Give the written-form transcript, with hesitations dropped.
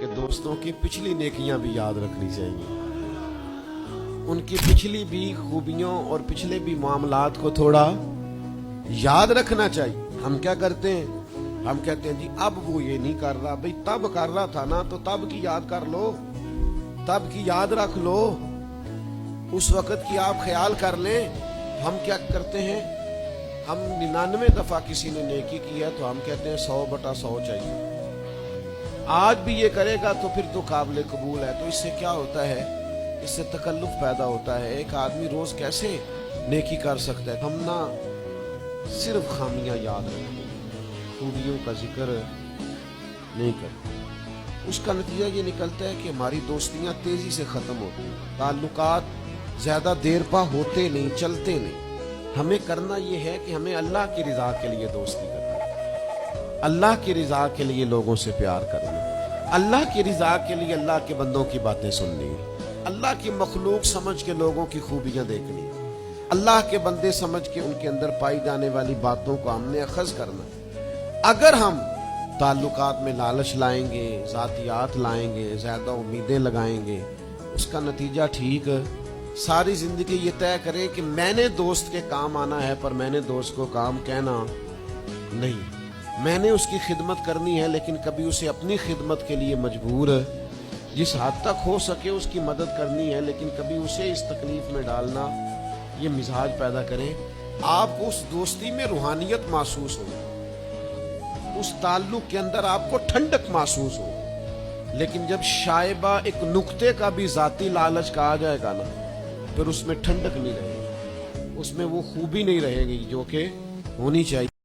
کہ دوستوں کی پچھلی نیکیاں بھی یاد رکھنی چاہیے، ان کی پچھلی بھی خوبیوں اور پچھلے بھی معاملات کو تھوڑا یاد رکھنا چاہیے۔ ہم کیا کرتے ہیں؟ ہم کہتے ہیں جی اب وہ یہ نہیں کر رہا، بھئی تب کر رہا تھا نا، تو تب کی یاد کر لو، تب کی یاد رکھ لو، اس وقت کی آپ خیال کر لیں۔ ہم کیا کرتے ہیں؟ ہم 99 دفعہ کسی نے نیکی کی ہے تو ہم کہتے ہیں 100/100 چاہیے، آج بھی یہ کرے گا تو پھر تو قابل قبول ہے۔ تو اس سے کیا ہوتا ہے؟ اس سے تکلف پیدا ہوتا ہے۔ ایک آدمی روز کیسے نیکی کر سکتا ہے؟ ہم نہ صرف خامیاں یاد رکھتے ہیں، خوبیوں کا ذکر نہیں کرتے۔ اس کا نتیجہ یہ نکلتا ہے کہ ہماری دوستیاں تیزی سے ختم ہوتی ہیں، تعلقات زیادہ دیر پا ہوتے نہیں، چلتے نہیں۔ ہمیں کرنا یہ ہے کہ ہمیں اللہ کی رضا کے لیے دوستی کرنا ہے، اللہ کی رضا کے لیے لوگوں سے پیار کرنا ہے، اللہ کی رضا کے لیے اللہ کے بندوں کی باتیں سننی ہے، اللہ کی مخلوق سمجھ کے لوگوں کی خوبیاں دیکھنی ہے، اللہ کے بندے سمجھ کے ان کے اندر پائی جانے والی باتوں کو ہم نے اخذ کرنا ہے۔ اگر ہم تعلقات میں لالچ لائیں گے، ذاتیات لائیں گے، زیادہ امیدیں لگائیں گے، اس کا نتیجہ ٹھیک ساری زندگی یہ طے کرے کہ میں نے دوست کے کام آنا ہے پر میں نے دوست کو کام کہنا نہیں، میں نے اس کی خدمت کرنی ہے لیکن کبھی اسے اپنی خدمت کے لیے مجبور جس حد تک ہو سکے اس کی مدد کرنی ہے، لیکن کبھی اسے اس تکلیف میں ڈالنا، یہ مزاج پیدا کریں۔ آپ کو اس دوستی میں روحانیت محسوس ہو، اس تعلق کے اندر آپ کو ٹھنڈک محسوس ہو، لیکن جب شائبہ ایک نقطے کا بھی ذاتی لالچ کا آ جائے گا نا، پھر اس میں ٹھنڈک نہیں رہے گی، اس میں وہ خوبی نہیں رہے گی جو کہ ہونی چاہیے۔